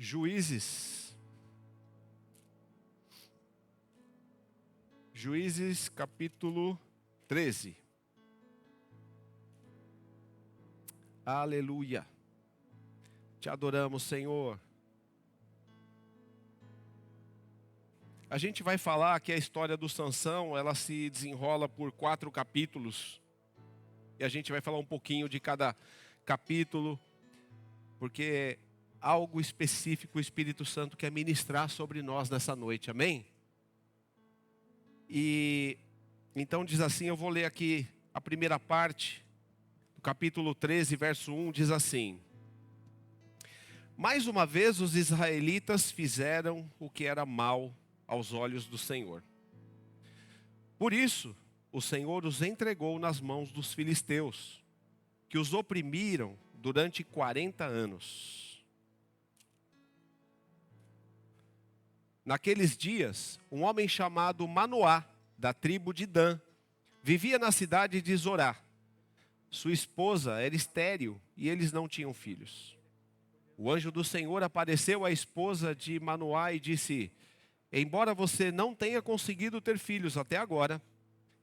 Juízes. Juízes capítulo 13. Aleluia. Te adoramos, Senhor. A gente vai falar que a história do Sansão, ela se desenrola por 4 capítulos. E a gente vai falar um pouquinho de cada capítulo, porque algo específico o Espírito Santo quer ministrar sobre nós nessa noite, amém? E então diz assim, eu vou ler aqui a primeira parte, do capítulo 13, verso 1, diz assim: Mais uma vez os israelitas fizeram o que era mal aos olhos do Senhor. Por isso, o Senhor os entregou nas mãos dos filisteus, que os oprimiram durante 40 anos. Naqueles dias, um homem chamado Manoá, da tribo de Dan, vivia na cidade de Zorá. Sua esposa era estéril e eles não tinham filhos. O anjo do Senhor apareceu à esposa de Manoá e disse: Embora você não tenha conseguido ter filhos até agora,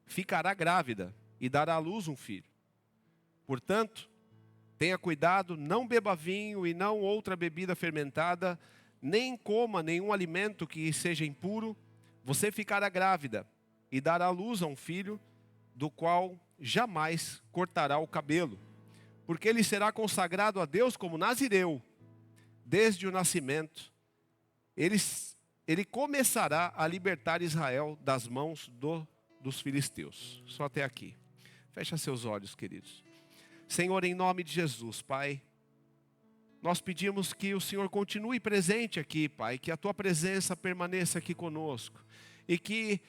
ficará grávida e dará à luz um filho. Portanto, tenha cuidado, não beba vinho e não outra bebida fermentada, nem coma nenhum alimento que seja impuro. Você ficará grávida e dará à luz a um filho, do qual jamais cortará o cabelo, porque ele será consagrado a Deus como nazireu. Desde o nascimento, ele começará a libertar Israel das mãos dos filisteus. Só até aqui. Fecha seus olhos, queridos. Senhor, em nome de Jesus, Pai, nós pedimos que o Senhor continue presente aqui, Pai, que a Tua presença permaneça aqui conosco, e que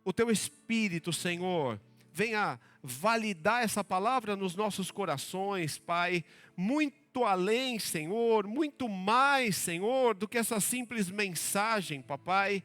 o Teu Espírito, Senhor, venha validar essa palavra nos nossos corações, Pai, muito além, Senhor, muito mais, Senhor, do que essa simples mensagem, Papai.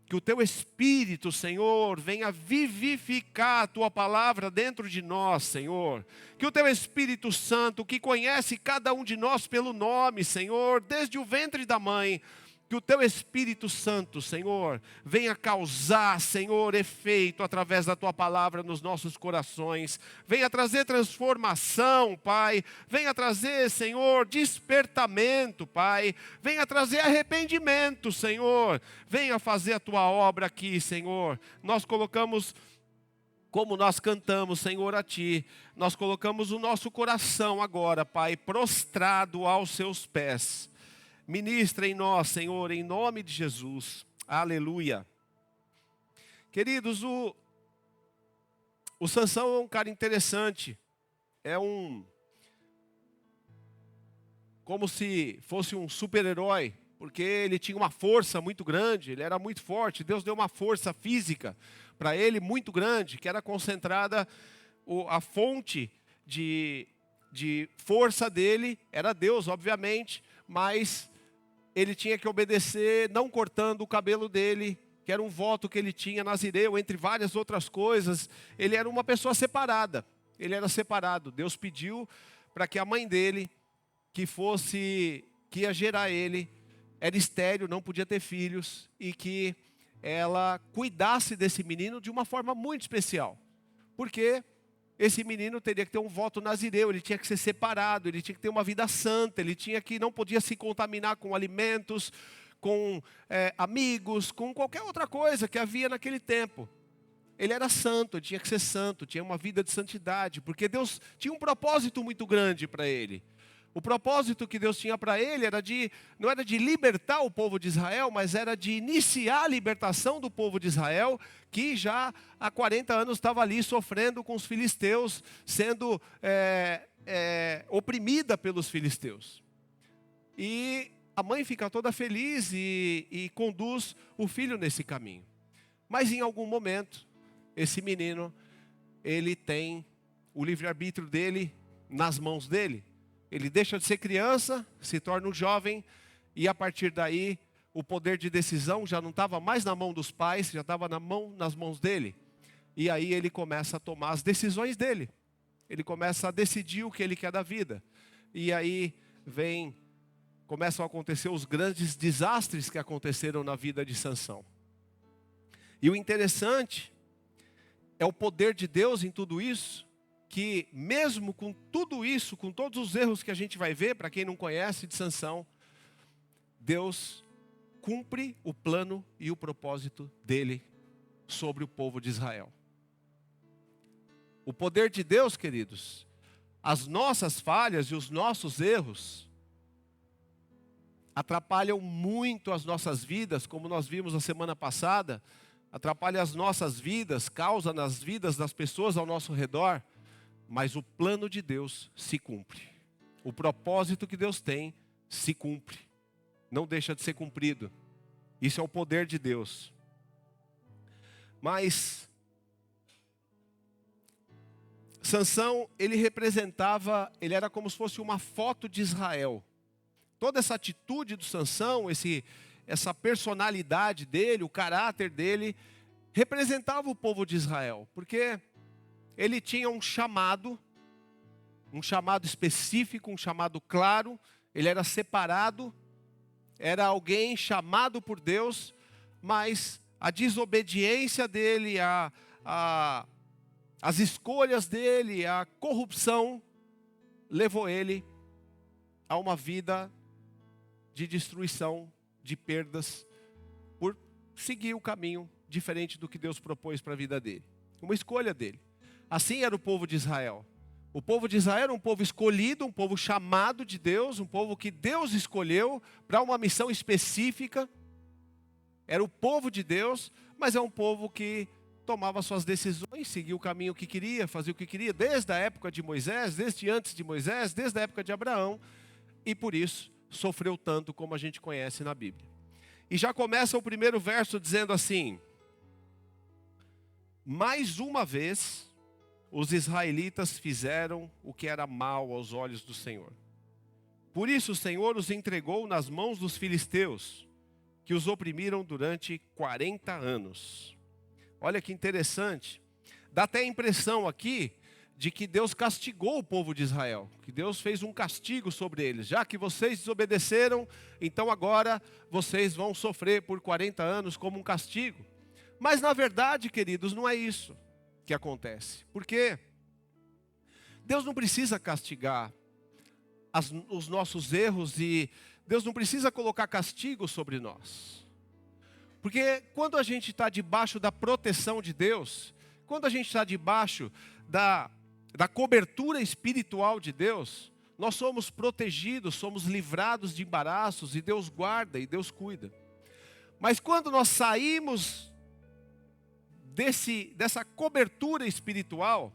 Que o Teu Espírito, Senhor, venha vivificar a Tua palavra dentro de nós, Senhor. Que o Teu Espírito Santo, que conhece cada um de nós pelo nome, Senhor, desde o ventre da mãe, que o Teu Espírito Santo, Senhor, venha causar, Senhor, efeito através da Tua palavra nos nossos corações. Venha trazer transformação, Pai. Venha trazer, Senhor, despertamento, Pai. Venha trazer arrependimento, Senhor. Venha fazer a Tua obra aqui, Senhor. Nós colocamos, como nós cantamos, Senhor, a Ti, nós colocamos o nosso coração agora, Pai, prostrado aos Seus pés. Ministra em nós, Senhor, em nome de Jesus. Aleluia. Queridos, o Sansão é um cara interessante. Como se fosse um super-herói, porque ele tinha uma força muito grande, ele era muito forte. Deus deu uma força física para ele muito grande, que era concentrada, a fonte de força dele era Deus, obviamente, mas ele tinha que obedecer, não cortando o cabelo dele, que era um voto que ele tinha nazireu, entre várias outras coisas. Ele era uma pessoa separada, ele era separado. Deus pediu para que a mãe dele, que ia gerar ele, era estéril, não podia ter filhos, e que ela cuidasse desse menino de uma forma muito especial. Porque esse menino teria que ter um voto nazireu, ele tinha que ser separado, ele tinha que ter uma vida santa, não podia se contaminar com alimentos, com amigos, com qualquer outra coisa que havia naquele tempo. Ele era santo, ele tinha que ser santo, tinha uma vida de santidade, porque Deus tinha um propósito muito grande para ele. O propósito que Deus tinha para ele não era de libertar o povo de Israel, mas era de iniciar a libertação do povo de Israel, que já há 40 anos estava ali sofrendo com os filisteus, sendo oprimida pelos filisteus. E a mãe fica toda feliz e conduz o filho nesse caminho. Mas em algum momento, esse menino, ele tem o livre-arbítrio dele nas mãos dele. Ele deixa de ser criança, se torna um jovem, e a partir daí, o poder de decisão já não estava mais na mão dos pais, já estava nas mãos dele. E aí ele começa a tomar as decisões dele. Ele começa a decidir o que ele quer da vida. E aí vem começam a acontecer os grandes desastres que aconteceram na vida de Sansão. E o interessante é o poder de Deus em tudo isso, que mesmo com tudo isso, com todos os erros que a gente vai ver, para quem não conhece de Sansão, Deus cumpre o plano e o propósito dele sobre o povo de Israel. O poder de Deus, queridos, as nossas falhas e os nossos erros atrapalham muito as nossas vidas, como nós vimos a semana passada, atrapalha as nossas vidas, causa nas vidas das pessoas ao nosso redor, mas o plano de Deus se cumpre. O propósito que Deus tem se cumpre, não deixa de ser cumprido. Isso é o poder de Deus. Mas Sansão, ele era como se fosse uma foto de Israel. Toda essa atitude do Sansão, essa personalidade dele, o caráter dele, representava o povo de Israel. Porque ele tinha um chamado específico, um chamado claro, ele era separado, era alguém chamado por Deus, mas a desobediência dele, as escolhas dele, a corrupção, levou ele a uma vida de destruição, de perdas, por seguir o caminho diferente do que Deus propôs para a vida dele. Uma escolha dele. Assim era o povo de Israel. O povo de Israel era um povo escolhido, um povo chamado de Deus, um povo que Deus escolheu para uma missão específica. Era o povo de Deus, mas é um povo que tomava suas decisões, seguia o caminho que queria, fazia o que queria, desde a época de Moisés, desde antes de Moisés, desde a época de Abraão, e por isso sofreu tanto como a gente conhece na Bíblia. E já começa o primeiro verso dizendo assim: mais uma vez os israelitas fizeram o que era mal aos olhos do Senhor. Por isso o Senhor os entregou nas mãos dos filisteus, que os oprimiram durante 40 anos. Olha que interessante. Dá até a impressão aqui de que Deus castigou o povo de Israel, que Deus fez um castigo sobre eles. Já que vocês desobedeceram, então agora vocês vão sofrer por 40 anos como um castigo. Mas na verdade, queridos, não é isso que acontece. Porque Deus não precisa castigar os nossos erros e Deus não precisa colocar castigo sobre nós. Porque quando a gente está debaixo da proteção de Deus, quando a gente está debaixo da cobertura espiritual de Deus, nós somos protegidos, somos livrados de embaraços e Deus guarda e Deus cuida. Mas quando nós saímos dessa cobertura espiritual,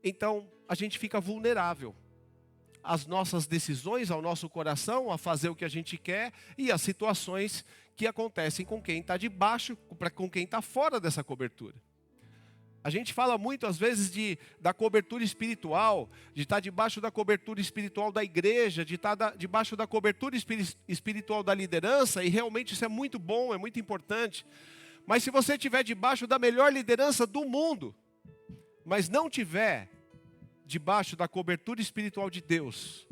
então a gente fica vulnerável às nossas decisões, ao nosso coração, a fazer o que a gente quer e às situações que acontecem com quem está debaixo, com quem está fora dessa cobertura. A gente fala muito às vezes da cobertura espiritual, de estar debaixo da cobertura espiritual da igreja, de estar debaixo da cobertura espiritual da liderança, e realmente isso é muito bom, é muito importante. Mas se você estiver debaixo da melhor liderança do mundo, mas não estiver debaixo da cobertura espiritual de Deus,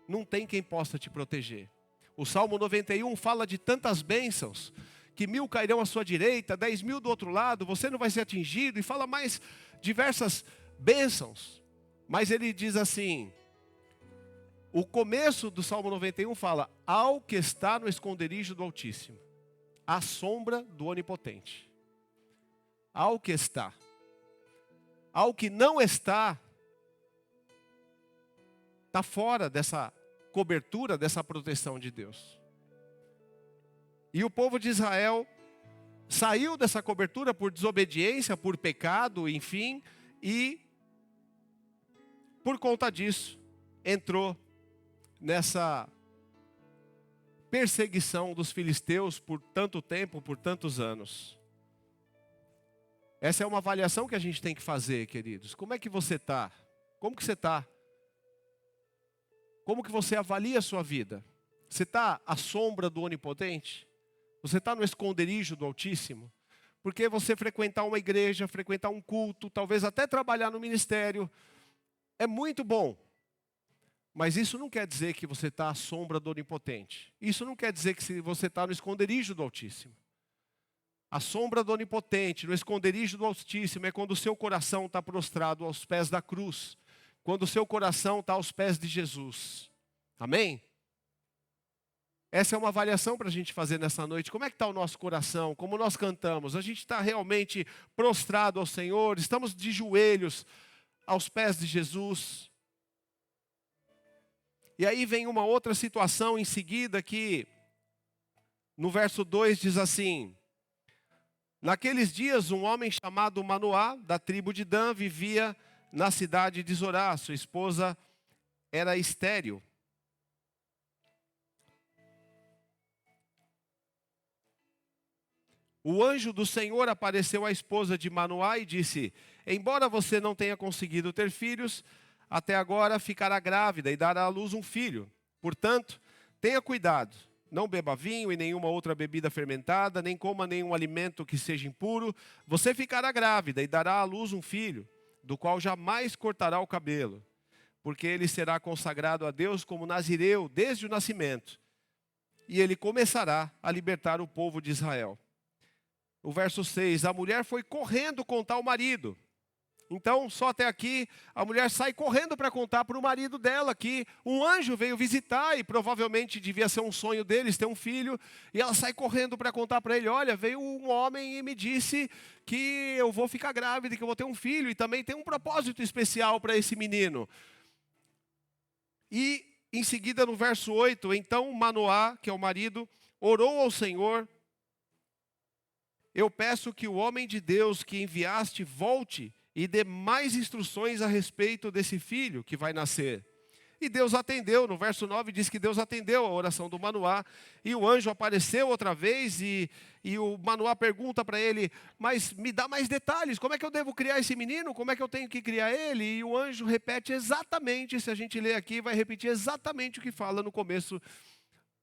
não tem quem possa te proteger. O Salmo 91 fala de tantas bênçãos, que 1000 cairão à sua direita, 10.000 do outro lado, você não vai ser atingido, e fala mais diversas bênçãos. Mas ele diz assim, o começo do Salmo 91 fala, ao que está no esconderijo do Altíssimo, à sombra do Onipotente. Ao que está. Ao que não está fora dessa cobertura, dessa proteção de Deus. E o povo de Israel saiu dessa cobertura por desobediência, por pecado, enfim, e por conta disso entrou nessa perseguição dos filisteus por tanto tempo, por tantos anos. Essa é uma avaliação que a gente tem que fazer, queridos. Como é que você está? Como que você está? Como que você avalia a sua vida? Você está à sombra do Onipotente? Você está no esconderijo do Altíssimo? Porque você frequentar uma igreja, frequentar um culto, talvez até trabalhar no ministério, é muito bom. Mas isso não quer dizer que você está à sombra do Onipotente. Isso não quer dizer que você está no esconderijo do Altíssimo. A sombra do Onipotente, no esconderijo do Altíssimo, é quando o seu coração está prostrado aos pés da cruz. Quando o seu coração está aos pés de Jesus. Amém? Essa é uma avaliação para a gente fazer nessa noite. Como é que está o nosso coração? Como nós cantamos? A gente está realmente prostrado ao Senhor? Estamos de joelhos aos pés de Jesus? E aí vem uma outra situação em seguida que, no verso 2 diz assim: naqueles dias um homem chamado Manoá, da tribo de Dan, vivia na cidade de Zorá. Sua esposa era estéril. O anjo do Senhor apareceu à esposa de Manoá e disse: embora você não tenha conseguido ter filhos, até agora ficará grávida e dará à luz um filho. Portanto, tenha cuidado, não beba vinho e nenhuma outra bebida fermentada, nem coma nenhum alimento que seja impuro. Você ficará grávida e dará à luz um filho, do qual jamais cortará o cabelo, porque ele será consagrado a Deus como nazireu desde o nascimento, e ele começará a libertar o povo de Israel. O verso 6, a mulher foi correndo contar ao marido. Então, só até aqui, a mulher sai correndo para contar para o marido dela que um anjo veio visitar e provavelmente devia ser um sonho deles ter um filho. E ela sai correndo para contar para ele: olha, veio um homem e me disse que eu vou ficar grávida, que eu vou ter um filho. E também tem um propósito especial para esse menino. E em seguida, no verso 8, então Manoá, que é o marido, orou ao Senhor: eu peço que o homem de Deus que enviaste volte e dê mais instruções a respeito desse filho que vai nascer. E Deus atendeu. No verso 9 diz que Deus atendeu a oração do Manoá. E o anjo apareceu outra vez e o Manoá pergunta para ele: mas me dá mais detalhes, como é que eu devo criar esse menino? Como é que eu tenho que criar ele? E o anjo repete exatamente, se a gente ler aqui, vai repetir exatamente o que fala no começo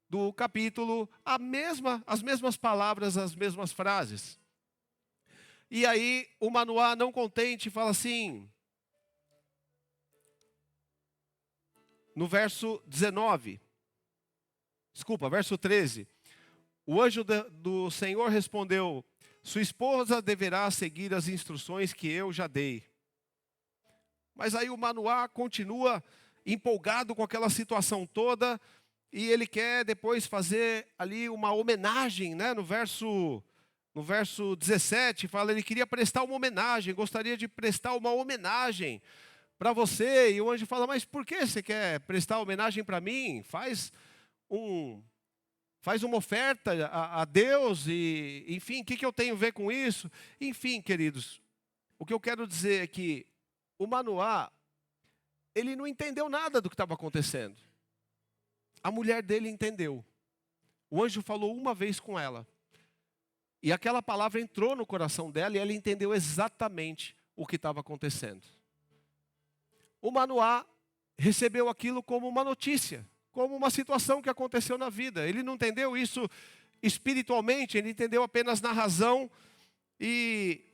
do capítulo, as mesmas palavras, as mesmas frases. E aí o Manoá, não contente, fala assim, no verso 13. O anjo do Senhor respondeu: sua esposa deverá seguir as instruções que eu já dei. Mas aí o Manoá continua empolgado com aquela situação toda, e ele quer depois fazer ali uma homenagem, né? No verso 17, fala, ele queria prestar uma homenagem, gostaria de prestar uma homenagem para você. E o anjo fala: mas por que você quer prestar homenagem para mim? Faz uma oferta a Deus, e enfim, o que eu tenho a ver com isso? Enfim, queridos, o que eu quero dizer é que o Manoá, ele não entendeu nada do que estava acontecendo. A mulher dele entendeu. O anjo falou uma vez com ela. E aquela palavra entrou no coração dela e ela entendeu exatamente o que estava acontecendo. O Manoá recebeu aquilo como uma notícia, como uma situação que aconteceu na vida. Ele não entendeu isso espiritualmente, ele entendeu apenas na razão. E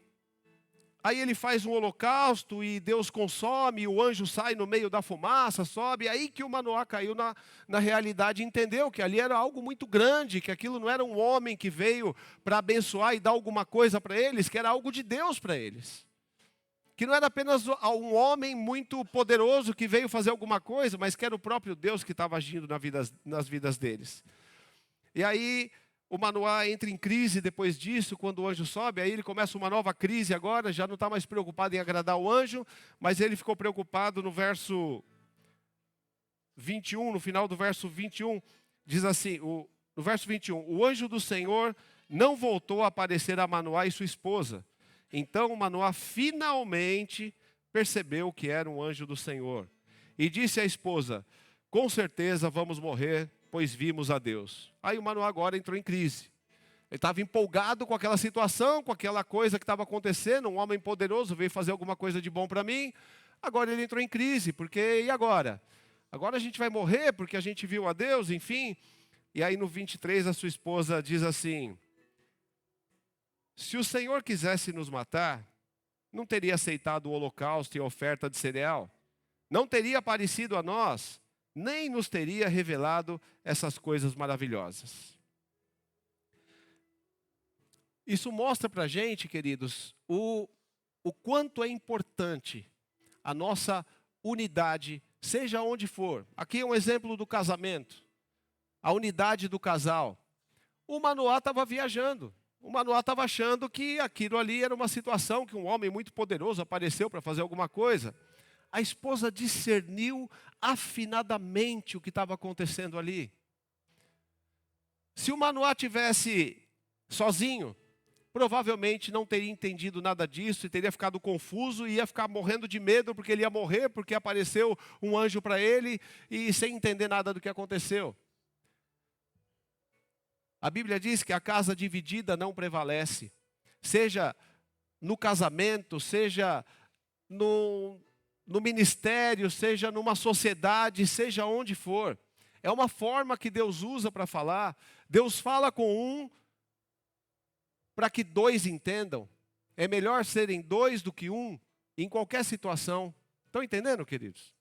aí ele faz um holocausto e Deus consome, e o anjo sai no meio da fumaça, sobe. Aí que o Manoá caiu na realidade e entendeu que ali era algo muito grande, que aquilo não era um homem que veio para abençoar e dar alguma coisa para eles, que era algo de Deus para eles. Que não era apenas um homem muito poderoso que veio fazer alguma coisa, mas que era o próprio Deus que estava agindo nas vidas deles. E aí o Manoá entra em crise depois disso, quando o anjo sobe. Aí ele começa uma nova crise agora, já não está mais preocupado em agradar o anjo, mas ele ficou preocupado no verso 21, no final do verso 21, diz assim, no verso 21, o anjo do Senhor não voltou a aparecer a Manoá e sua esposa. Então Manoá finalmente percebeu que era um anjo do Senhor. E disse à esposa: com certeza vamos morrer, pois vimos a Deus. Aí o Manoá agora entrou em crise. Ele estava empolgado com aquela situação, com aquela coisa que estava acontecendo. Um homem poderoso veio fazer alguma coisa de bom para mim. Agora ele entrou em crise, porque e agora? Agora a gente vai morrer porque a gente viu a Deus, enfim. E aí no 23 a sua esposa diz assim: se o Senhor quisesse nos matar, não teria aceitado o holocausto e a oferta de cereal? Não teria aparecido a nós nem nos teria revelado essas coisas maravilhosas. Isso mostra para a gente, queridos, o quanto é importante a nossa unidade, seja onde for. Aqui é um exemplo do casamento, a unidade do casal. O Manoá estava viajando. O Manoá estava achando que aquilo ali era uma situação que um homem muito poderoso apareceu para fazer alguma coisa. A esposa discerniu afinadamente o que estava acontecendo ali. Se o Manoá tivesse sozinho, provavelmente não teria entendido nada disso e teria ficado confuso e ia ficar morrendo de medo porque ele ia morrer, porque apareceu um anjo para ele e sem entender nada do que aconteceu. A Bíblia diz que a casa dividida não prevalece, seja no casamento, seja no ministério, seja numa sociedade, seja onde for. É uma forma que Deus usa para falar. Deus fala com um para que dois entendam. É melhor serem dois do que um em qualquer situação. Estão entendendo, queridos?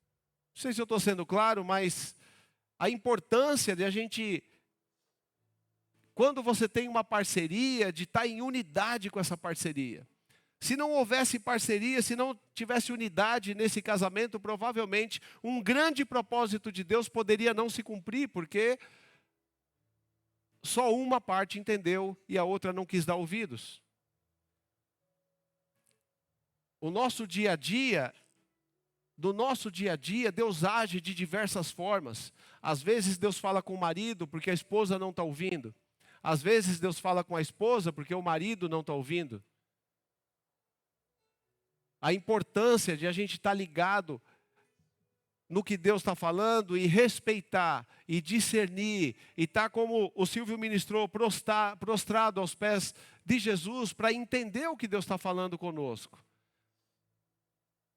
Não sei se eu estou sendo claro, mas a importância de a gente, quando você tem uma parceria, de estar em unidade com essa parceria. Se não houvesse parceria, se não tivesse unidade nesse casamento, provavelmente um grande propósito de Deus poderia não se cumprir, porque só uma parte entendeu e a outra não quis dar ouvidos. Do nosso dia a dia, Deus age de diversas formas. Às vezes Deus fala com o marido porque a esposa não está ouvindo. Às vezes Deus fala com a esposa porque o marido não está ouvindo. A importância de a gente estar ligado no que Deus está falando e respeitar e discernir e estar, como o Silvio ministrou, prostrado aos pés de Jesus para entender o que Deus está falando conosco.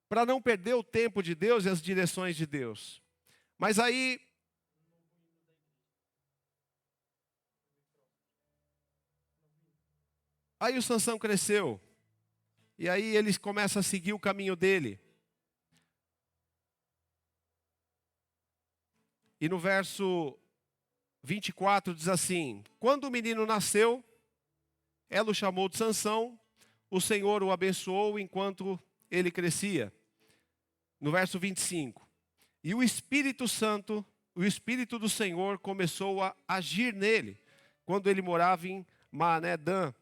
Para não perder o tempo de Deus e as direções de Deus. Mas aí o Sansão cresceu. E aí ele começa a seguir o caminho dele. E no verso 24 diz assim: quando o menino nasceu, ela o chamou de Sansão, o Senhor o abençoou enquanto ele crescia. No verso 25: e o Espírito Santo, o Espírito do Senhor começou a agir nele, quando ele morava em Maanedã,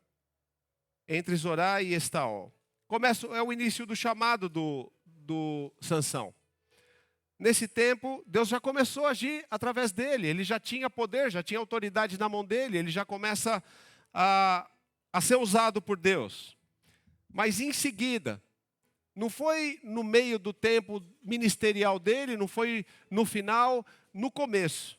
entre Zorá e Estaol. É o início do chamado do Sansão. Nesse tempo, Deus já começou a agir através dele. Ele já tinha poder, já tinha autoridade na mão dele. Ele já começa a ser usado por Deus. Mas em seguida, não foi no meio do tempo ministerial dele, não foi no final, no começo.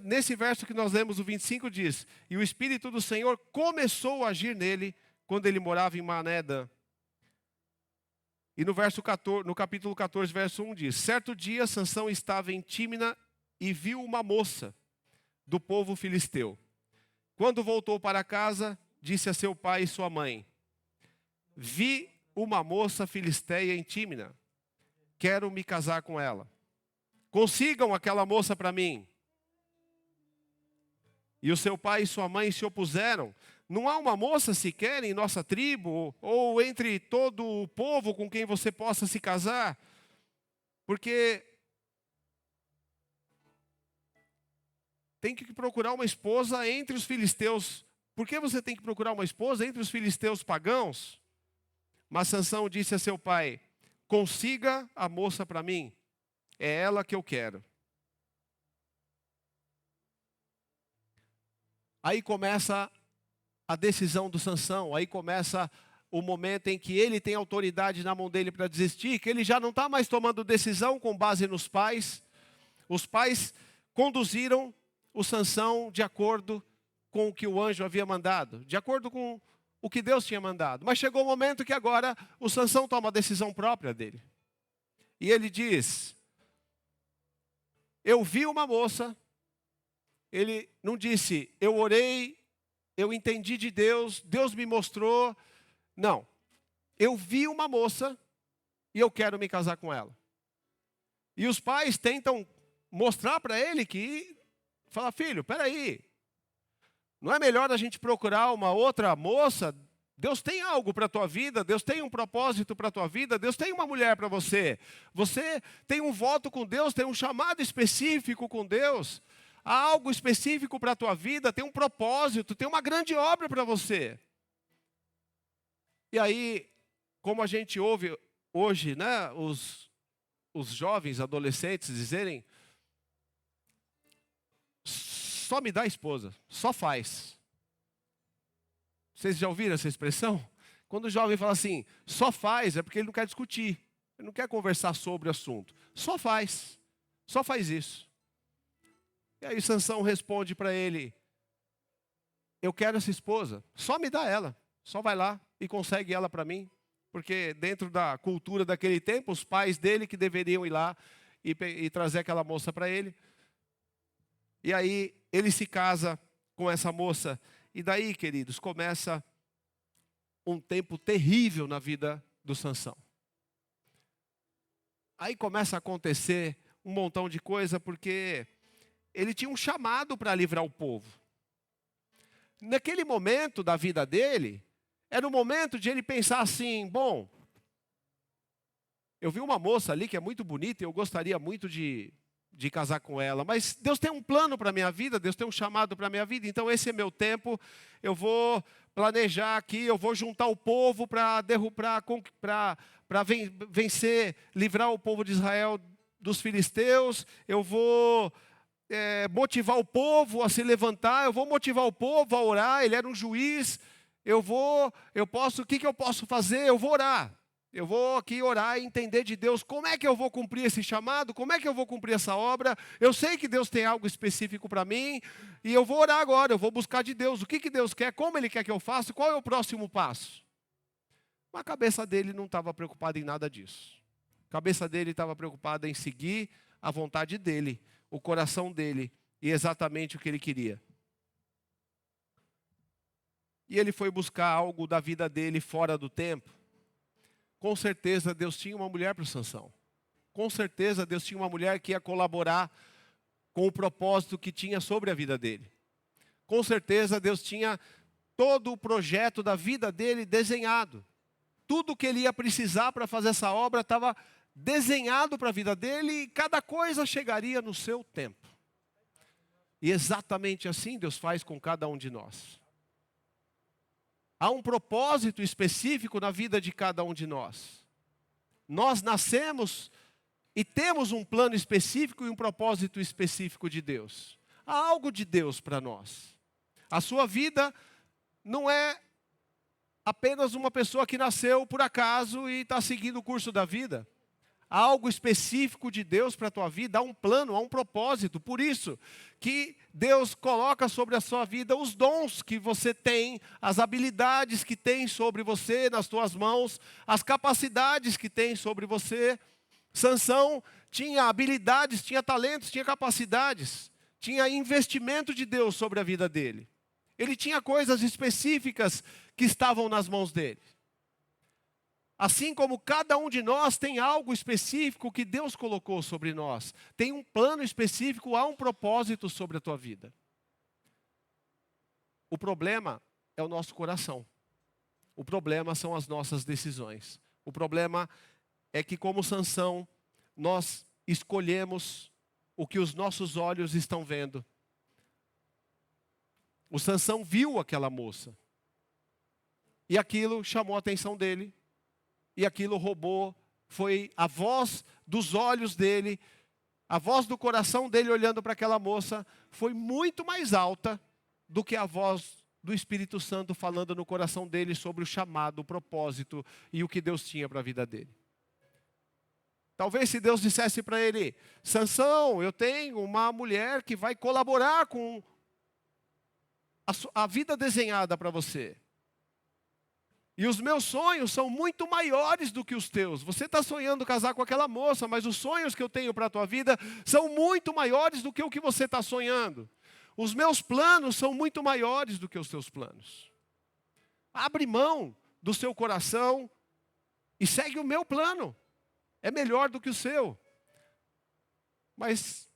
Nesse verso que nós lemos, o 25 diz: e o Espírito do Senhor começou a agir nele quando ele morava em Maanedã. E no capítulo 14, verso 1 diz: certo dia Sansão estava em Tímina e viu uma moça do povo filisteu. Quando voltou para casa, disse a seu pai e sua mãe: vi uma moça filisteia em Tímina, quero me casar com ela. Consigam aquela moça para mim. E o seu pai e sua mãe se opuseram. Não há uma moça sequer em nossa tribo, ou entre todo o povo com quem você possa se casar? Porque tem que procurar uma esposa entre os filisteus. Por que você tem que procurar uma esposa entre os filisteus pagãos? Mas Sansão disse a seu pai: consiga a moça para mim, é ela que eu quero. Aí começa a decisão do Sansão, aí começa o momento em que ele tem autoridade na mão dele para desistir, que ele já não está mais tomando decisão com base nos pais. Os pais conduziram o Sansão de acordo com o que o anjo havia mandado, de acordo com o que Deus tinha mandado. Mas chegou o momento que agora o Sansão toma a decisão própria dele. E ele diz: eu vi uma moça. Ele não disse, eu orei, eu entendi de Deus, Deus me mostrou. Não. Eu vi uma moça e eu quero me casar com ela. E os pais tentam mostrar para ele que, fala, filho, peraí, não é melhor a gente procurar uma outra moça? Deus tem algo para a tua vida, Deus tem um propósito para a tua vida, Deus tem uma mulher para você. Você tem um voto com Deus, tem um chamado específico com Deus. Há algo específico para a tua vida, tem um propósito, tem uma grande obra para você. E aí, como a gente ouve hoje, né, os jovens, adolescentes dizerem, só me dá esposa, só faz. Vocês já ouviram essa expressão? Quando o jovem fala assim, só faz, é porque ele não quer discutir, ele não quer conversar sobre o assunto. Só faz isso. E aí Sansão responde para ele, eu quero essa esposa, só me dá ela, só vai lá e consegue ela para mim. Porque dentro da cultura daquele tempo, os pais dele que deveriam ir lá e trazer aquela moça para ele. E aí ele se casa com essa moça. E daí, queridos, começa um tempo terrível na vida do Sansão. Aí começa a acontecer um montão de coisa, porque ele tinha um chamado para livrar o povo. Naquele momento da vida dele, era o momento de ele pensar assim, bom, eu vi uma moça ali que é muito bonita e eu gostaria muito de casar com ela, mas Deus tem um plano para a minha vida, Deus tem um chamado para a minha vida, então esse é meu tempo, eu vou planejar aqui, eu vou juntar o povo para vencer, livrar o povo de Israel dos filisteus, eu vou motivar o povo a se levantar, eu vou motivar o povo a orar, ele era um juiz, o que eu posso fazer? Eu vou orar. Eu vou aqui orar e entender de Deus como é que eu vou cumprir esse chamado, como é que eu vou cumprir essa obra. Eu sei que Deus tem algo específico para mim e eu vou orar agora, eu vou buscar de Deus. O que Deus quer, como Ele quer que eu faça, qual é o próximo passo? Mas a cabeça dele não estava preocupada em nada disso. A cabeça dele estava preocupada em seguir a vontade dele, o coração dele e exatamente o que ele queria. E ele foi buscar algo da vida dele fora do tempo. Com certeza Deus tinha uma mulher para o Sansão. Com certeza Deus tinha uma mulher que ia colaborar com o propósito que tinha sobre a vida dele. Com certeza Deus tinha todo o projeto da vida dele desenhado. Tudo que ele ia precisar para fazer essa obra estava desenhado para a vida dele e cada coisa chegaria no seu tempo. E exatamente assim Deus faz com cada um de nós. Há um propósito específico na vida de cada um de nós. Nós nascemos e temos um plano específico e um propósito específico de Deus. Há algo de Deus para nós. A sua vida não é apenas uma pessoa que nasceu por acaso e está seguindo o curso da vida. Há algo específico de Deus para a tua vida, há um plano, há um propósito. Por isso que Deus coloca sobre a sua vida os dons que você tem, as habilidades que tem sobre você, nas tuas mãos, as capacidades que tem sobre você. Sansão tinha habilidades, tinha talentos, tinha capacidades, tinha investimento de Deus sobre a vida dele. Ele tinha coisas específicas que estavam nas mãos dele. Assim como cada um de nós tem algo específico que Deus colocou sobre nós. Tem um plano específico, há um propósito sobre a tua vida. O problema é o nosso coração. O problema são as nossas decisões. O problema é que, como Sansão, nós escolhemos o que os nossos olhos estão vendo. O Sansão viu aquela moça. E aquilo chamou a atenção dele. E aquilo roubou, foi a voz dos olhos dele, a voz do coração dele olhando para aquela moça, foi muito mais alta do que a voz do Espírito Santo falando no coração dele sobre o chamado, o propósito e o que Deus tinha para a vida dele. Talvez se Deus dissesse para ele, Sansão, eu tenho uma mulher que vai colaborar com a vida desenhada para você. E os meus sonhos são muito maiores do que os teus. Você está sonhando casar com aquela moça, mas os sonhos que eu tenho para a tua vida são muito maiores do que o que você está sonhando. Os meus planos são muito maiores do que os teus planos. Abre mão do seu coração e segue o meu plano. É melhor do que o seu. Mas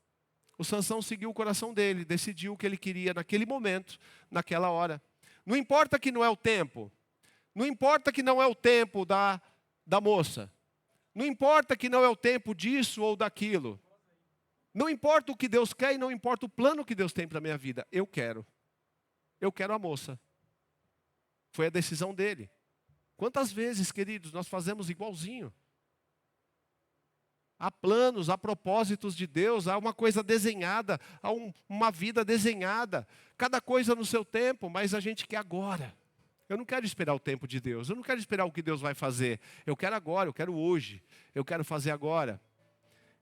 o Sansão seguiu o coração dele, decidiu o que ele queria naquele momento, naquela hora. Não importa que não é o tempo. Não importa que não é o tempo da moça. Não importa que não é o tempo disso ou daquilo. Não importa o que Deus quer e não importa o plano que Deus tem para a minha vida. Eu quero. Eu quero a moça. Foi a decisão dele. Quantas vezes, queridos, nós fazemos igualzinho? Há planos, há propósitos de Deus, há uma coisa desenhada, há uma vida desenhada. Cada coisa no seu tempo, mas a gente quer agora. Eu não quero esperar o tempo de Deus, eu não quero esperar o que Deus vai fazer. Eu quero agora, eu quero hoje, eu quero fazer agora.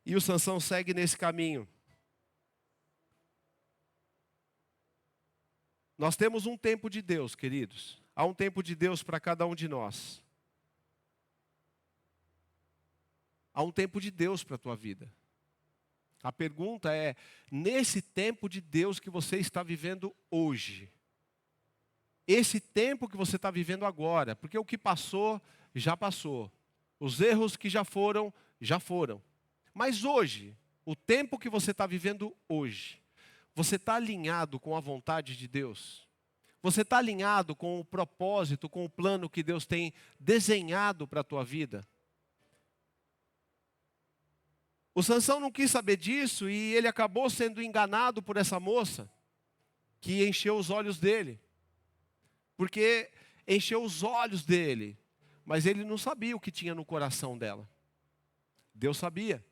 E o Sansão segue nesse caminho. Nós temos um tempo de Deus, queridos. Há um tempo de Deus para cada um de nós. Há um tempo de Deus para a tua vida. A pergunta é, nesse tempo de Deus que você está vivendo hoje, esse tempo que você está vivendo agora, porque o que passou, já passou. Os erros que já foram, já foram. Mas hoje, o tempo que você está vivendo hoje, você está alinhado com a vontade de Deus? Você está alinhado com o propósito, com o plano que Deus tem desenhado para a tua vida? O Sansão não quis saber disso e ele acabou sendo enganado por essa moça, que encheu os olhos dele. Porque encheu os olhos dele, mas ele não sabia o que tinha no coração dela. Deus sabia.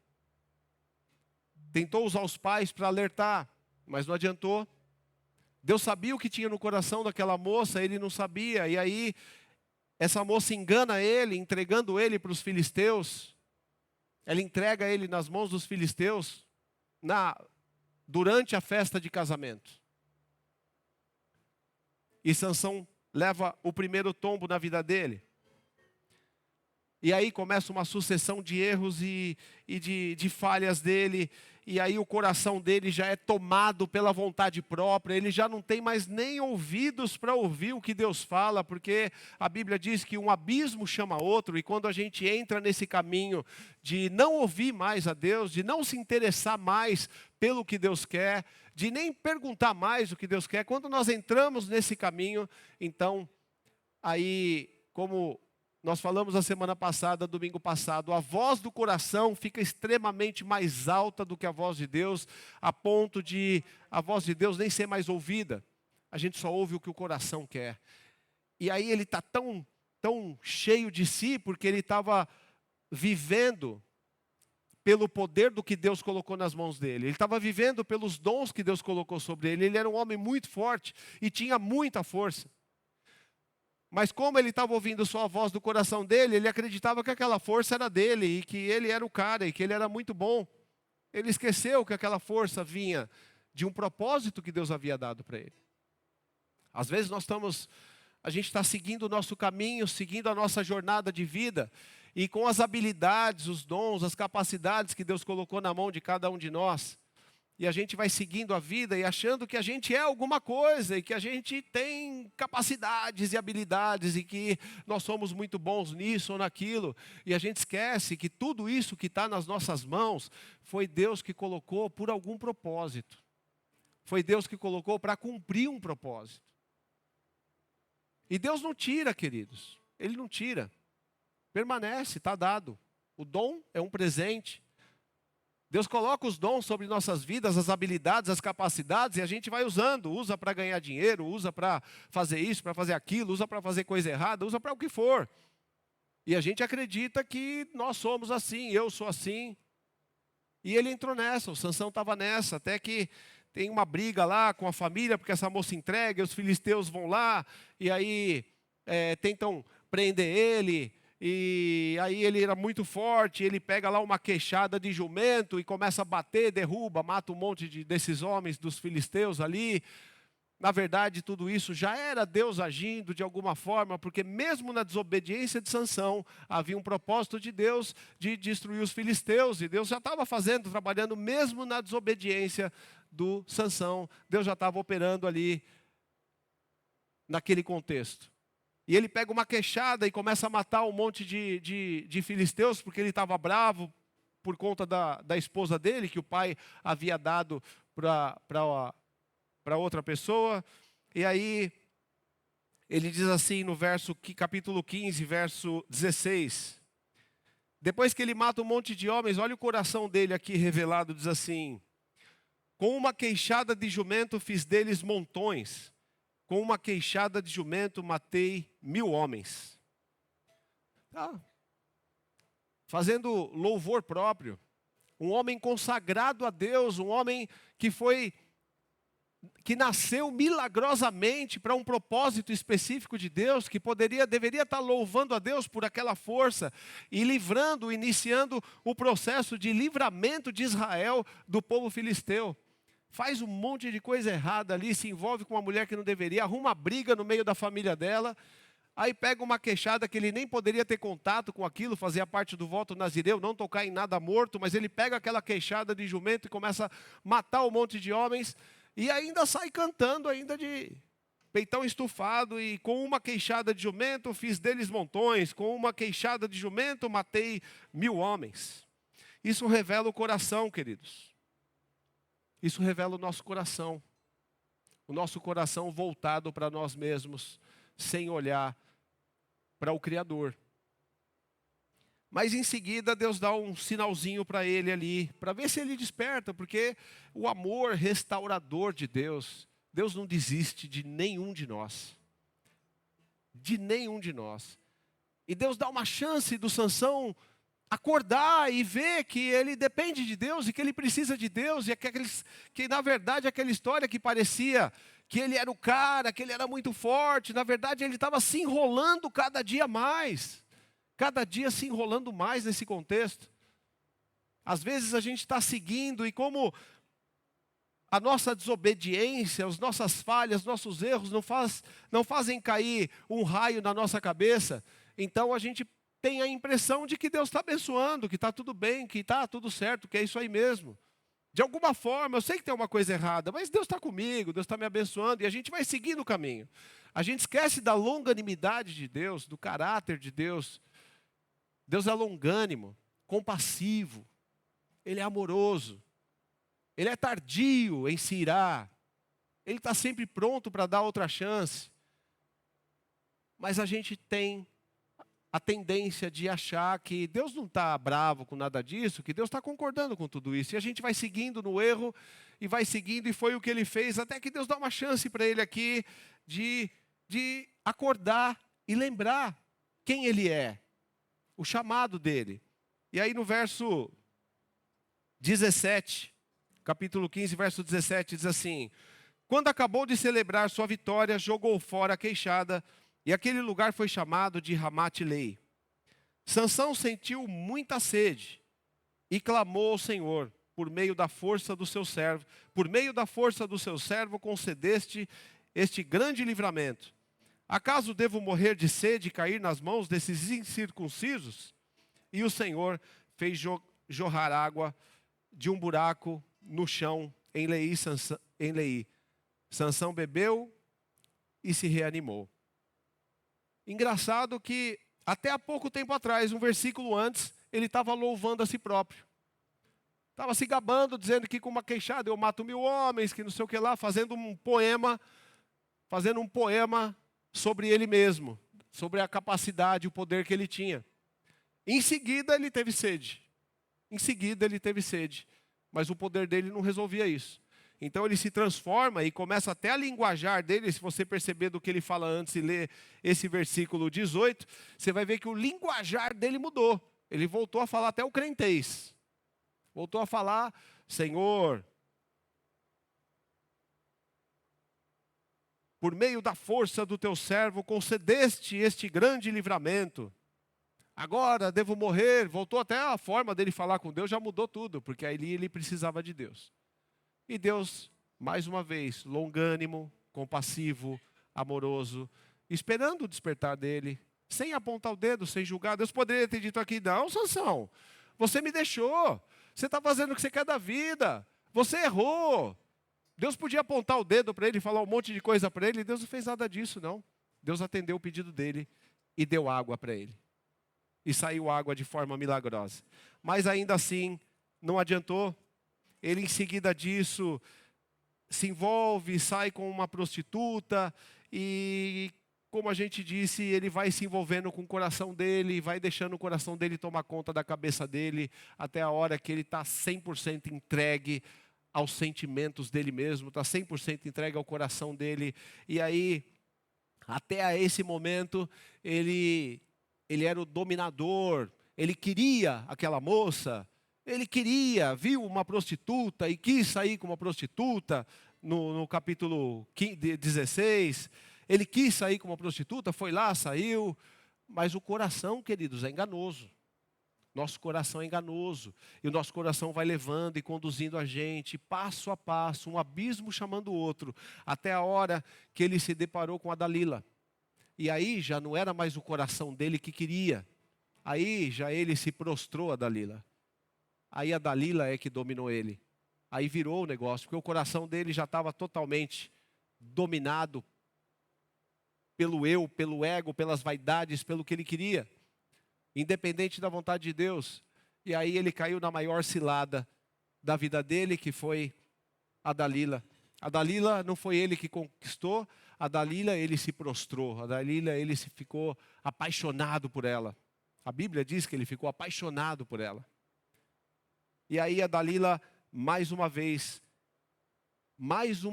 Tentou usar os pais para alertar, mas não adiantou. Deus sabia o que tinha no coração daquela moça, ele não sabia. E aí, essa moça engana ele, entregando ele para os filisteus. Ela entrega ele nas mãos dos filisteus durante a festa de casamento. E Sansão leva o primeiro tombo na vida dele. E aí começa uma sucessão de erros e de falhas dele. E aí o coração dele já é tomado pela vontade própria. Ele já não tem mais nem ouvidos para ouvir o que Deus fala. Porque a Bíblia diz que um abismo chama outro. E quando a gente entra nesse caminho de não ouvir mais a Deus, de não se interessar mais pelo que Deus quer, de nem perguntar mais o que Deus quer, quando nós entramos nesse caminho, então, aí, como nós falamos a semana passada, domingo passado, a voz do coração fica extremamente mais alta do que a voz de Deus, a ponto de a voz de Deus nem ser mais ouvida. A gente só ouve o que o coração quer. E aí ele está tão cheio de si, porque ele estava vivendo pelo poder do que Deus colocou nas mãos dele. Ele estava vivendo pelos dons que Deus colocou sobre ele. Ele era um homem muito forte e tinha muita força. Mas como ele estava ouvindo só a voz do coração dele, ele acreditava que aquela força era dele e que ele era o cara e que ele era muito bom. Ele esqueceu que aquela força vinha de um propósito que Deus havia dado para ele. Às vezes a gente está seguindo o nosso caminho, seguindo a nossa jornada de vida, e com as habilidades, os dons, as capacidades que Deus colocou na mão de cada um de nós, e a gente vai seguindo a vida e achando que a gente é alguma coisa, e que a gente tem capacidades e habilidades, e que nós somos muito bons nisso ou naquilo. E a gente esquece que tudo isso que está nas nossas mãos, foi Deus que colocou por algum propósito. Foi Deus que colocou para cumprir um propósito. E Deus não tira, queridos. Ele não tira. Permanece, está dado. O dom é um presente. Deus coloca os dons sobre nossas vidas, as habilidades, as capacidades, e a gente vai usando. Usa para ganhar dinheiro, usa para fazer isso, para fazer aquilo, usa para fazer coisa errada, usa para o que for. E a gente acredita que nós somos assim, eu sou assim. E ele entrou nessa, o Sansão estava nessa, até que tem uma briga lá com a família, porque essa moça entrega, e os filisteus vão lá, e aí tentam prender ele. E aí ele era muito forte, ele pega lá uma queixada de jumento e começa a bater, derruba, mata um monte desses homens, dos filisteus ali. Na verdade, tudo isso já era Deus agindo de alguma forma, porque mesmo na desobediência de Sansão, havia um propósito de Deus de destruir os filisteus, e Deus já estava fazendo, trabalhando mesmo na desobediência do Sansão. Deus já estava operando ali, naquele contexto. E ele pega uma queixada e começa a matar um monte de filisteus, porque ele estava bravo, por conta da esposa dele, que o pai havia dado para outra pessoa. E aí, ele diz assim no capítulo 15, verso 16. Depois que ele mata um monte de homens, olha o coração dele aqui revelado, diz assim: com uma queixada de jumento fiz deles montões, com uma queixada de jumento matei 1000 homens. Tá? Fazendo louvor próprio. Um homem consagrado a Deus, um homem que nasceu milagrosamente para um propósito específico de Deus, que deveria estar louvando a Deus por aquela força e iniciando o processo de livramento de Israel do povo filisteu. Faz um monte de coisa errada ali, se envolve com uma mulher que não deveria, arruma briga no meio da família dela, aí pega uma queixada que ele nem poderia ter contato com aquilo, fazia parte do voto nazireu, não tocar em nada morto, mas ele pega aquela queixada de jumento e começa a matar um monte de homens, e ainda sai cantando ainda de peitão estufado, e com uma queixada de jumento fiz deles montões, com uma queixada de jumento matei 1000 homens. Isso revela o coração, queridos. Isso revela o nosso coração voltado para nós mesmos, sem olhar para o Criador. Mas em seguida Deus dá um sinalzinho para ele ali, para ver se ele desperta, porque o amor restaurador de Deus, Deus não desiste de nenhum de nós. De nenhum de nós. E Deus dá uma chance do Sansão acordar e ver que ele depende de Deus e que ele precisa de Deus, e que na verdade aquela história que parecia que ele era o cara, que ele era muito forte, na verdade ele estava se enrolando cada dia mais, cada dia se enrolando mais nesse contexto. Às vezes a gente está seguindo, e como a nossa desobediência, as nossas falhas, nossos erros não fazem cair um raio na nossa cabeça, então a gente tem a impressão de que Deus está abençoando, que está tudo bem, que está tudo certo, que é isso aí mesmo. De alguma forma, eu sei que tem uma coisa errada, mas Deus está comigo, Deus está me abençoando, e a gente vai seguindo o caminho. A gente esquece da longanimidade de Deus, do caráter de Deus. Deus é longânimo, compassivo, Ele é amoroso, Ele é tardio em se irar, Ele está sempre pronto para dar outra chance. Mas a gente tem a tendência de achar que Deus não está bravo com nada disso, que Deus está concordando com tudo isso. E a gente vai seguindo no erro, e vai seguindo, e foi o que ele fez, até que Deus dá uma chance para ele aqui de acordar e lembrar quem ele é, o chamado dele. E aí no verso 17, capítulo 15, verso 17, diz assim: quando acabou de celebrar sua vitória, jogou fora a queixada, e aquele lugar foi chamado de Ramate-Lei. Sansão sentiu muita sede e clamou ao Senhor por meio da força do seu servo. Por meio da força do seu servo concedeste este grande livramento. Acaso devo morrer de sede e cair nas mãos desses incircuncisos? E o Senhor fez jorrar água de um buraco no chão em Lei. Sansão bebeu e se reanimou. Engraçado que até há pouco tempo atrás, um versículo antes, ele estava louvando a si próprio. Estava se gabando, dizendo que com uma queixada eu mato 1000 homens, que não sei o que lá, fazendo um poema sobre ele mesmo, sobre a capacidade, o poder que ele tinha. Em seguida ele teve sede. Mas o poder dele não resolvia isso. Então ele se transforma e começa até a linguajar dele. Se você perceber do que ele fala antes e ler esse versículo 18, você vai ver que o linguajar dele mudou. Ele voltou a falar até o crentez. Voltou a falar: Senhor, por meio da força do teu servo concedeste este grande livramento. Agora devo morrer. Voltou até a forma dele falar com Deus, já mudou tudo, porque aí ele precisava de Deus. E Deus, mais uma vez, longânimo, compassivo, amoroso, esperando o despertar dele, sem apontar o dedo, sem julgar. Deus poderia ter dito aqui: não, Sansão, você me deixou, você está fazendo o que você quer da vida, você errou. Deus podia apontar o dedo para ele, falar um monte de coisa para ele, e Deus não fez nada disso, não. Deus atendeu o pedido dele e deu água para ele. e saiu água de forma milagrosa. Mas ainda assim, não adiantou. Ele em seguida disso se envolve, sai com uma prostituta e, como a gente disse, ele vai se envolvendo com o coração dele, vai deixando o coração dele tomar conta da cabeça dele, até a hora que ele está 100% entregue aos sentimentos dele mesmo, está 100% entregue ao coração dele. E aí, até a esse momento, ele era o dominador, ele queria aquela moça, ele queria, viu uma prostituta e quis sair com uma prostituta, no capítulo 16, ele quis sair com uma prostituta, foi lá, saiu, mas o coração, queridos, é enganoso. Nosso coração é enganoso, e o nosso coração vai levando e conduzindo a gente, passo a passo, um abismo chamando o outro, até a hora que ele se deparou com a Dalila. E aí já não era mais o coração dele que queria, aí já ele se prostrou a Dalila. Aí a Dalila é que dominou ele. Aí virou o negócio, porque o coração dele já estava totalmente dominado pelo eu, pelo ego, pelas vaidades, pelo que ele queria, independente da vontade de Deus. E aí ele caiu na maior cilada da vida dele, que foi a Dalila. A Dalila não foi ele que conquistou, a Dalila ele se prostrou, a Dalila ele se ficou apaixonado por ela. A Bíblia diz que ele ficou apaixonado por ela. E aí a Dalila, mais uma vez, mais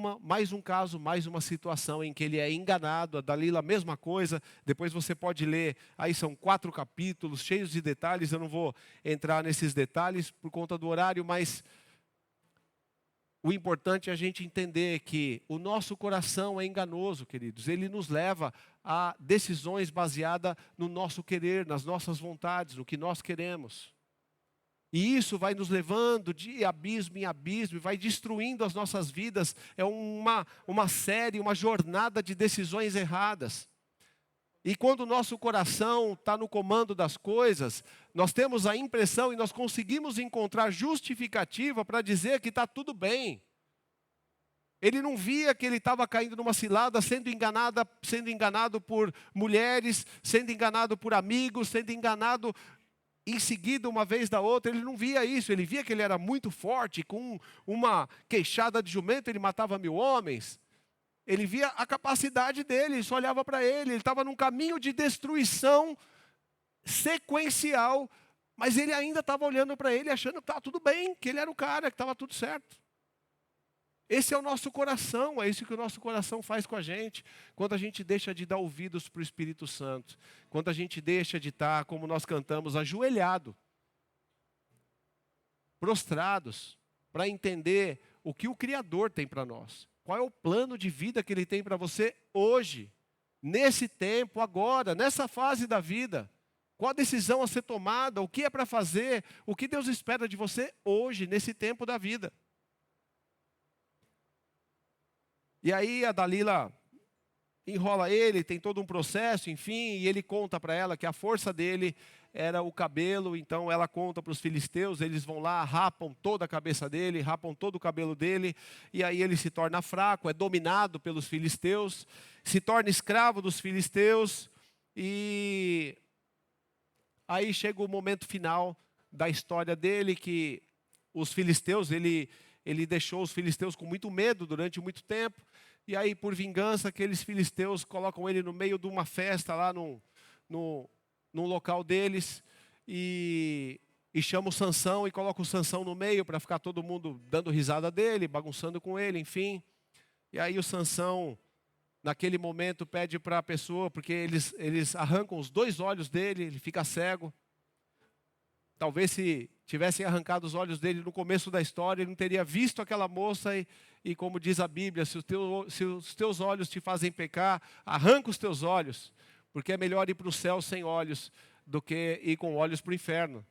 um caso, mais uma situação em que ele é enganado. A Dalila, a mesma coisa. Depois você pode ler, aí são 4 capítulos, cheios de detalhes. Eu não vou entrar nesses detalhes por conta do horário, mas o importante é a gente entender que o nosso coração é enganoso, queridos. Ele nos leva a decisões baseadas no nosso querer, nas nossas vontades, no que nós queremos. E isso vai nos levando de abismo em abismo, vai destruindo as nossas vidas. É uma série, uma jornada de decisões erradas. E quando o nosso coração está no comando das coisas, nós temos a impressão e nós conseguimos encontrar justificativa para dizer que está tudo bem. Ele não via que ele estava caindo numa cilada, sendo enganado por mulheres, sendo enganado por amigos, sendo enganado em seguida, uma vez da outra. Ele não via isso, ele via que ele era muito forte, com uma queixada de jumento, ele matava 1000 homens. Ele via a capacidade dele, só olhava para ele estava num caminho de destruição sequencial, mas ele ainda estava olhando para ele, achando que estava tudo bem, que ele era o cara, que estava tudo certo. Esse é o nosso coração, é isso que o nosso coração faz com a gente, quando a gente deixa de dar ouvidos para o Espírito Santo, quando a gente deixa de estar, como nós cantamos, ajoelhado, prostrados, para entender o que o Criador tem para nós. Qual é o plano de vida que Ele tem para você hoje, nesse tempo, agora, nessa fase da vida. Qual a decisão a ser tomada, o que é para fazer, o que Deus espera de você hoje, nesse tempo da vida. E aí a Dalila enrola ele, tem todo um processo, enfim, e ele conta para ela que a força dele era o cabelo. Então ela conta para os filisteus, eles vão lá, rapam toda a cabeça dele, rapam todo o cabelo dele, e aí ele se torna fraco, é dominado pelos filisteus, se torna escravo dos filisteus, e aí chega o momento final da história dele, que os filisteus, ele deixou os filisteus com muito medo durante muito tempo. E aí, por vingança, aqueles filisteus colocam ele no meio de uma festa lá num local deles. E chamam o Sansão e colocam o Sansão no meio para ficar todo mundo dando risada dele, bagunçando com ele, enfim. E aí o Sansão, naquele momento, pede para a pessoa, porque eles arrancam os 2 olhos dele, ele fica cego. Talvez se tivessem arrancado os olhos dele no começo da história, ele não teria visto aquela moça e como diz a Bíblia, se os teus olhos te fazem pecar, arranca os teus olhos, porque é melhor ir para o céu sem olhos do que ir com olhos para o inferno.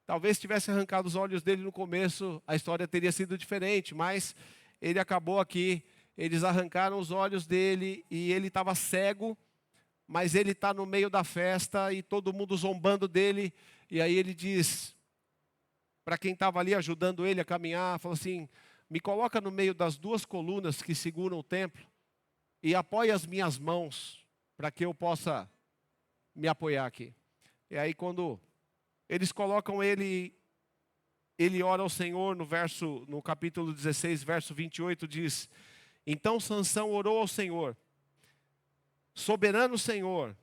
Talvez se tivesse arrancado os olhos dele no começo, a história teria sido diferente, mas ele acabou aqui, eles arrancaram os olhos dele e ele estava cego, mas ele está no meio da festa e todo mundo zombando dele. E aí ele diz, para quem estava ali ajudando ele a caminhar, falou assim: me coloca no meio das 2 colunas que seguram o templo e apoia as minhas mãos para que eu possa me apoiar aqui. E aí quando eles colocam ele ora ao Senhor, no capítulo 16, verso 28, diz: então Sansão orou ao Senhor: soberano Senhor,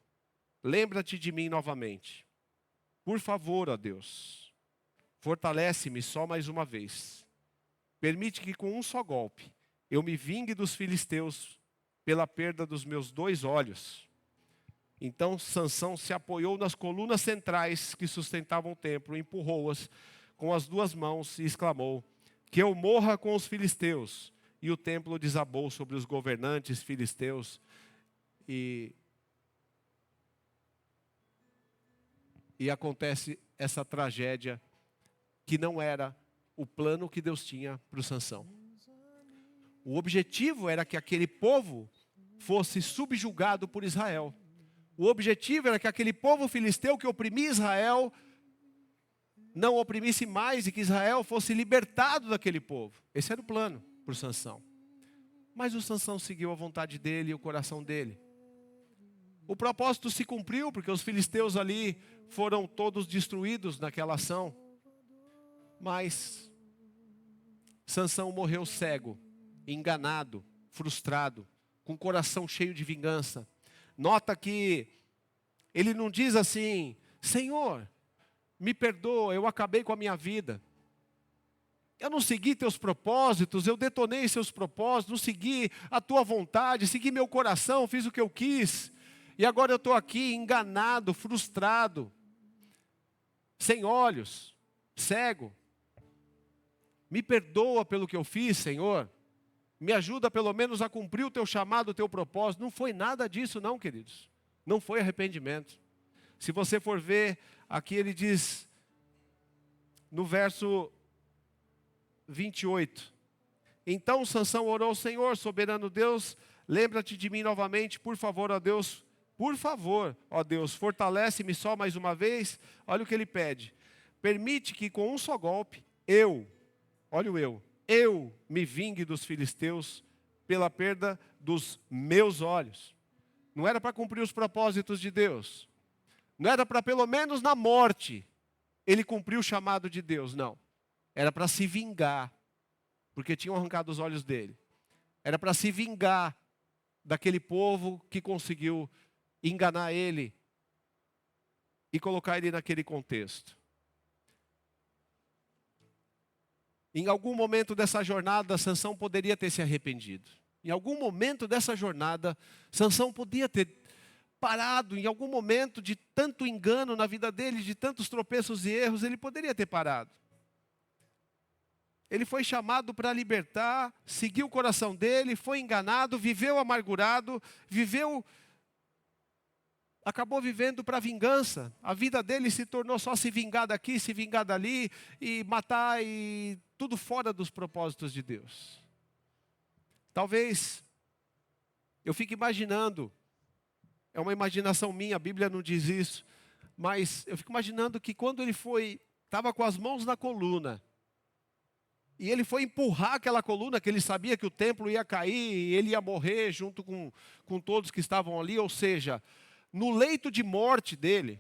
lembra-te de mim novamente. Por favor, ó Deus, fortalece-me só mais uma vez. Permite que com um só golpe eu me vingue dos filisteus pela perda dos meus 2 olhos. Então Sansão se apoiou nas colunas centrais que sustentavam o templo, empurrou-as com as 2 mãos e exclamou: que eu morra com os filisteus. E o templo desabou sobre os governantes filisteus. E acontece essa tragédia que não era o plano que Deus tinha para o Sansão. O objetivo era que aquele povo fosse subjugado por Israel. O objetivo era que aquele povo filisteu que oprimia Israel não oprimisse mais e que Israel fosse libertado daquele povo. Esse era o plano para o Sansão. Mas o Sansão seguiu a vontade dele e o coração dele. O propósito se cumpriu, porque os filisteus ali foram todos destruídos naquela ação. Mas Sansão morreu cego, enganado, frustrado, com o coração cheio de vingança. Nota que ele não diz assim: Senhor, me perdoa, eu acabei com a minha vida. Eu não segui teus propósitos, eu detonei seus propósitos, não segui a tua vontade, segui meu coração, fiz o que eu quis. E agora eu estou aqui enganado, frustrado, sem olhos, cego. Me perdoa pelo que eu fiz, Senhor. Me ajuda pelo menos a cumprir o teu chamado, o teu propósito. Não foi nada disso não, queridos. Não foi arrependimento. Se você for ver, aqui ele diz, no verso 28. Então Sansão orou ao Senhor: soberano Deus, lembra-te de mim novamente, por favor, ó Deus. Por favor, ó Deus, fortalece-me só mais uma vez. Olha o que ele pede: permite que com um só golpe, eu me vingue dos filisteus pela perda dos meus olhos. Não era para cumprir os propósitos de Deus. Não era para pelo menos na morte ele cumprir o chamado de Deus, não. Era para se vingar, porque tinham arrancado os olhos dele. Era para se vingar daquele povo que conseguiu enganar ele e colocar ele naquele contexto. Em algum momento dessa jornada, Sansão poderia ter se arrependido. Em algum momento dessa jornada, Sansão podia ter parado. Em algum momento de tanto engano na vida dele, de tantos tropeços e erros, ele poderia ter parado. Ele foi chamado para libertar, seguiu o coração dele, foi enganado, viveu amargurado, acabou vivendo para vingança. A vida dele se tornou só se vingar daqui, se vingar dali, e matar, e tudo fora dos propósitos de Deus. Talvez eu fique imaginando, é uma imaginação minha, a Bíblia não diz isso, mas eu fico imaginando que quando ele estava com as mãos na coluna, e ele foi empurrar aquela coluna, que ele sabia que o templo ia cair, e ele ia morrer junto com todos que estavam ali, ou seja, no leito de morte dele,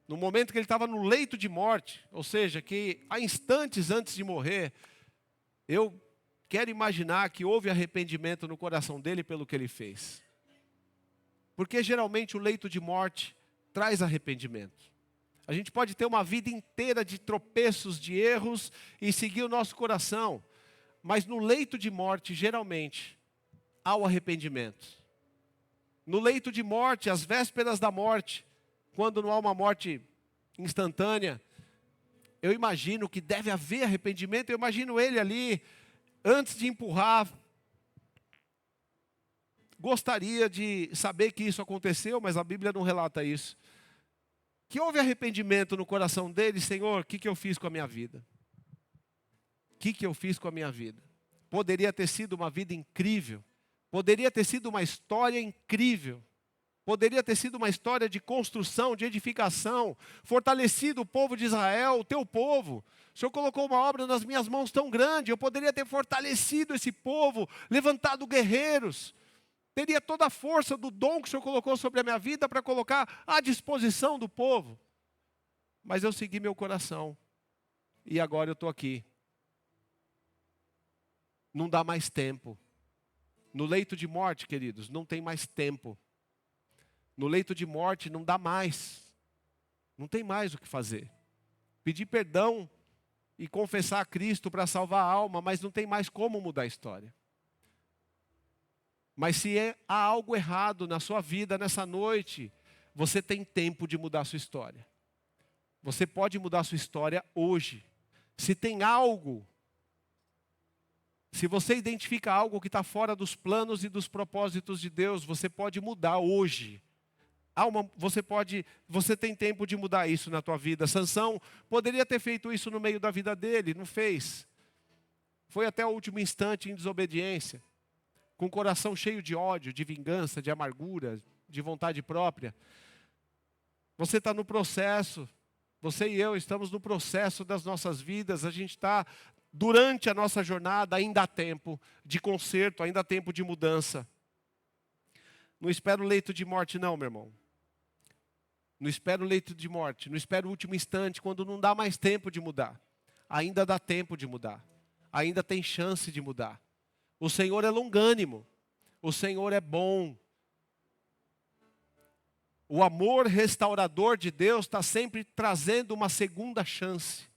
no momento que ele estava no leito de morte, ou seja, que há instantes antes de morrer, eu quero imaginar que houve arrependimento no coração dele pelo que ele fez. Porque geralmente o leito de morte traz arrependimento. A gente pode ter uma vida inteira de tropeços, de erros e seguir o nosso coração. Mas no leito de morte, geralmente, há o arrependimento. No leito de morte, às vésperas da morte, quando não há uma morte instantânea, eu imagino que deve haver arrependimento. Eu imagino ele ali, antes de empurrar, gostaria de saber que isso aconteceu, mas a Bíblia não relata isso. Que houve arrependimento no coração dele: Senhor, o que eu fiz com a minha vida? O que eu fiz com a minha vida? Poderia ter sido uma vida incrível, poderia ter sido uma história incrível, poderia ter sido uma história de construção, de edificação, fortalecido o povo de Israel, o teu povo. O Senhor colocou uma obra nas minhas mãos tão grande, eu poderia ter fortalecido esse povo, levantado guerreiros, teria toda a força do dom que o Senhor colocou sobre a minha vida para colocar à disposição do povo. Mas eu segui meu coração. E agora eu estou aqui. Não dá mais tempo. No leito de morte, queridos, não tem mais tempo. No leito de morte não dá mais. Não tem mais o que fazer. Pedir perdão e confessar a Cristo para salvar a alma, mas não tem mais como mudar a história. Mas se há algo errado na sua vida nessa noite, você tem tempo de mudar a sua história. Você pode mudar a sua história hoje. Se tem algo, se você identifica algo que está fora dos planos e dos propósitos de Deus, você pode mudar hoje. Você tem tempo de mudar isso na tua vida. Sansão poderia ter feito isso no meio da vida dele, não fez. Foi até o último instante em desobediência, com o coração cheio de ódio, de vingança, de amargura, de vontade própria. Você está no processo, você e eu estamos no processo das nossas vidas, a gente está durante a nossa jornada, ainda há tempo de conserto, ainda há tempo de mudança. Não espera o leito de morte não, meu irmão. Não espera o leito de morte, não espera o último instante, quando não dá mais tempo de mudar. Ainda dá tempo de mudar. Ainda tem chance de mudar. O Senhor é longânimo. O Senhor é bom. O amor restaurador de Deus está sempre trazendo uma segunda chance.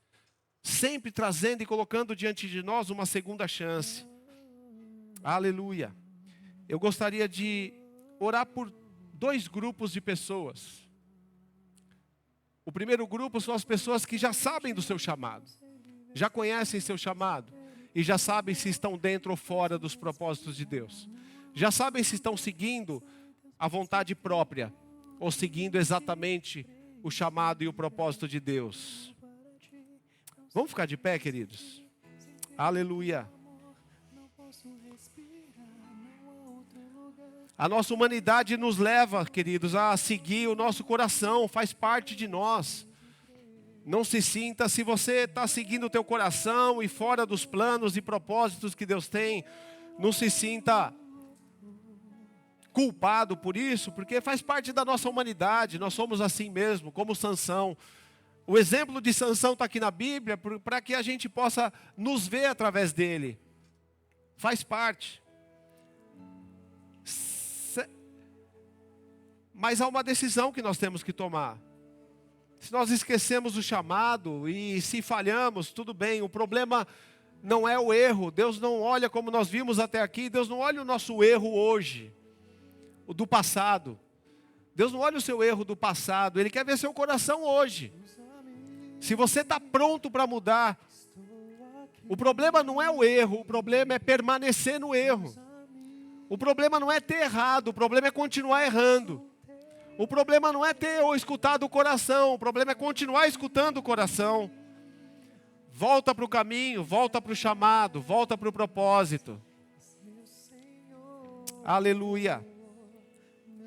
Sempre trazendo e colocando diante de nós uma segunda chance. Aleluia. Eu gostaria de orar por 2 grupos de pessoas. O primeiro grupo são as pessoas que já sabem do seu chamado. Já conhecem seu chamado. E já sabem se estão dentro ou fora dos propósitos de Deus. Já sabem se estão seguindo a vontade própria. Ou seguindo exatamente o chamado e o propósito de Deus. Vamos ficar de pé, queridos? Aleluia. A nossa humanidade nos leva, queridos, a seguir o nosso coração, faz parte de nós. Não se sinta, se você está seguindo o teu coração e fora dos planos e propósitos que Deus tem, não se sinta culpado por isso, porque faz parte da nossa humanidade, nós somos assim mesmo, como Sansão. O exemplo de Sansão está aqui na Bíblia, para que a gente possa nos ver através dele. Faz parte. Mas há uma decisão que nós temos que tomar. Se nós esquecemos o chamado e se falhamos, tudo bem. O problema não é o erro. Deus não olha como nós vimos até aqui. Deus não olha o nosso erro hoje, o do passado. Deus não olha o seu erro do passado. Ele quer ver seu coração hoje. Se você está pronto para mudar, o problema não é o erro. O problema é permanecer no erro. O problema não é ter errado. O problema é continuar errando. O problema não é ter ou escutado o coração, o problema é continuar escutando o coração. Volta para o caminho, volta para o chamado, volta para o propósito. Aleluia.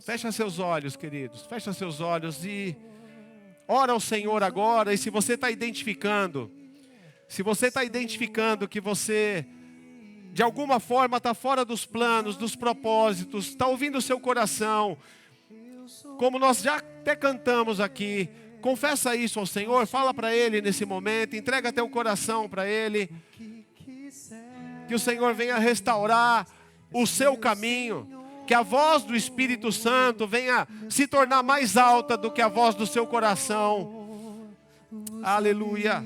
Fecha seus olhos, queridos, fecha seus olhos e ora ao Senhor agora. E se você está identificando, que você de alguma forma está fora dos planos, dos propósitos, está ouvindo o seu coração, como nós já até cantamos aqui, confessa isso ao Senhor, fala para Ele nesse momento, entrega teu coração para Ele, que o Senhor venha restaurar o seu caminho, que a voz do Espírito Santo venha se tornar mais alta do que a voz do seu coração. Aleluia.